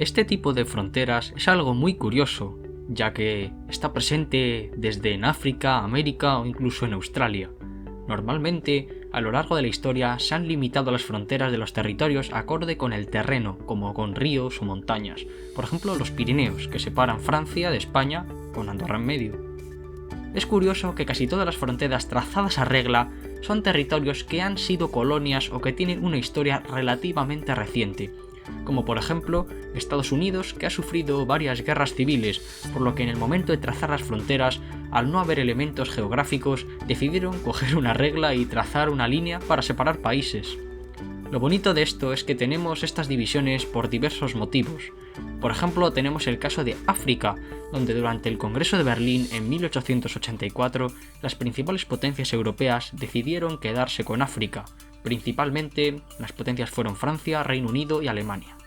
Este tipo de fronteras es algo muy curioso, ya que está presente desde en África, América o incluso en Australia. Normalmente, a lo largo de la historia se han limitado las fronteras de los territorios acorde con el terreno, como con ríos o montañas. Por ejemplo, los Pirineos, que separan Francia de España con Andorra en medio. Es curioso que casi todas las fronteras trazadas a regla son territorios que han sido colonias o que tienen una historia relativamente reciente, como por ejemplo Estados Unidos, que ha sufrido varias guerras civiles, por lo que en el momento de trazar las fronteras, al no haber elementos geográficos, decidieron coger una regla y trazar una línea para separar países. Lo bonito de esto es que tenemos estas divisiones por diversos motivos. Por ejemplo, tenemos el caso de África, donde durante el Congreso de Berlín en 1884, las principales potencias europeas decidieron quedarse con África. Principalmente, las potencias fueron Francia, Reino Unido y Alemania.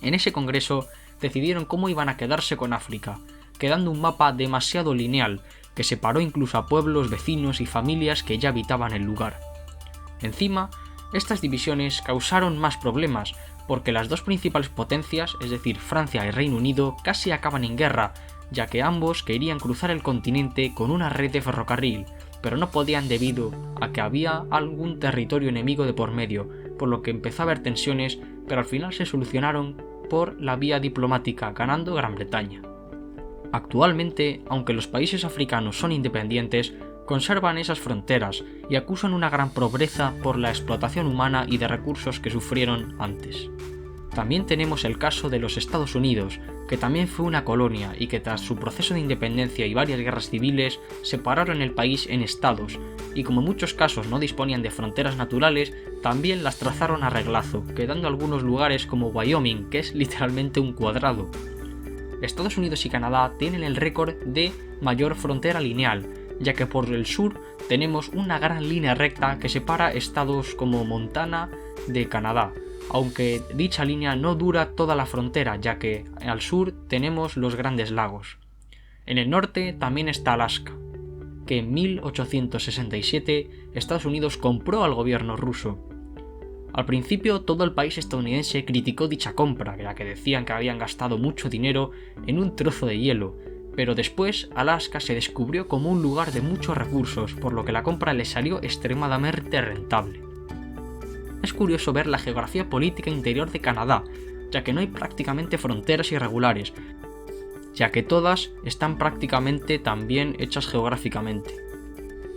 En ese congreso decidieron cómo iban a quedarse con África, quedando un mapa demasiado lineal, que separó incluso a pueblos, vecinos y familias que ya habitaban el lugar. Encima, estas divisiones causaron más problemas, porque las dos principales potencias, es decir, Francia y Reino Unido, casi acaban en guerra, ya que ambos querían cruzar el continente con una red de ferrocarril, pero no podían debido a que había algún territorio enemigo de por medio, por lo que empezó a haber tensiones, pero al final se solucionaron por la vía diplomática, ganando Gran Bretaña. Actualmente, aunque los países africanos son independientes, conservan esas fronteras y acusan una gran pobreza por la explotación humana y de recursos que sufrieron antes. También tenemos el caso de los Estados Unidos, que también fue una colonia y que tras su proceso de independencia y varias guerras civiles separaron el país en estados, y como en muchos casos no disponían de fronteras naturales, también las trazaron a reglazo, quedando algunos lugares como Wyoming, que es literalmente un cuadrado. Estados Unidos y Canadá tienen el récord de mayor frontera lineal, ya que por el sur tenemos una gran línea recta que separa estados como Montana de Canadá, aunque dicha línea no dura toda la frontera, ya que al sur tenemos los Grandes Lagos. En el norte también está Alaska, que en 1867 Estados Unidos compró al gobierno ruso. Al principio todo el país estadounidense criticó dicha compra, ya que decían que habían gastado mucho dinero en un trozo de hielo, pero después Alaska se descubrió como un lugar de muchos recursos, por lo que la compra le salió extremadamente rentable. Es curioso ver la geografía política interior de Canadá, ya que no hay prácticamente fronteras irregulares, ya que todas están prácticamente también hechas geográficamente.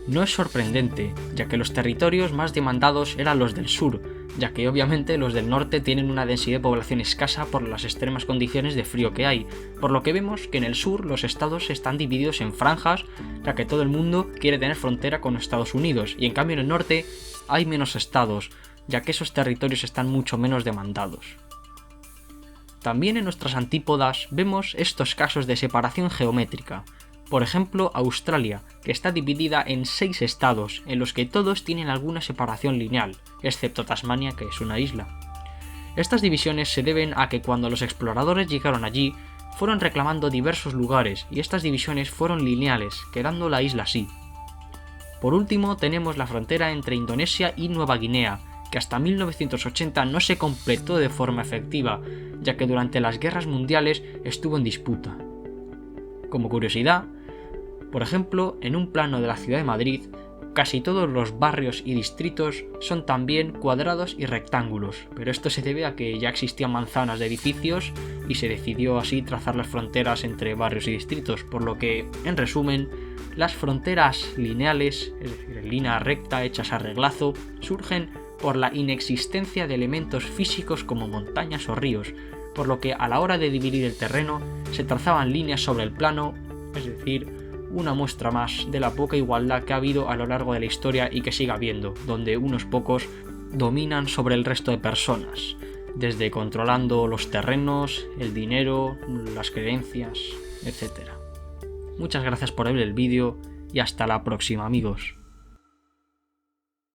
No es sorprendente, ya que los territorios más demandados eran los del sur, ya que obviamente los del norte tienen una densidad de población escasa por las extremas condiciones de frío que hay, por lo que vemos que en el sur los estados están divididos en franjas, ya que todo el mundo quiere tener frontera con Estados Unidos, y en cambio en el norte hay menos estados, ya que esos territorios están mucho menos demandados. También en nuestras antípodas vemos estos casos de separación geométrica. Por ejemplo, Australia, que está dividida en 6 estados, en los que todos tienen alguna separación lineal, excepto Tasmania, que es una isla. Estas divisiones se deben a que cuando los exploradores llegaron allí, fueron reclamando diversos lugares, y estas divisiones fueron lineales, quedando la isla así. Por último, tenemos la frontera entre Indonesia y Nueva Guinea, que hasta 1980 no se completó de forma efectiva, ya que durante las guerras mundiales estuvo en disputa. Como curiosidad, por ejemplo, en un plano de la ciudad de Madrid, casi todos los barrios y distritos son también cuadrados y rectángulos, pero esto se debe a que ya existían manzanas de edificios y se decidió así trazar las fronteras entre barrios y distritos, por lo que, en resumen, las fronteras lineales, es decir, en línea recta hechas a reglazo, surgen por la inexistencia de elementos físicos como montañas o ríos, por lo que a la hora de dividir el terreno se trazaban líneas sobre el plano, es decir, una muestra más de la poca igualdad que ha habido a lo largo de la historia y que sigue habiendo, donde unos pocos dominan sobre el resto de personas, desde controlando los terrenos, el dinero, las creencias, etc. Muchas gracias por ver el vídeo y hasta la próxima, amigos.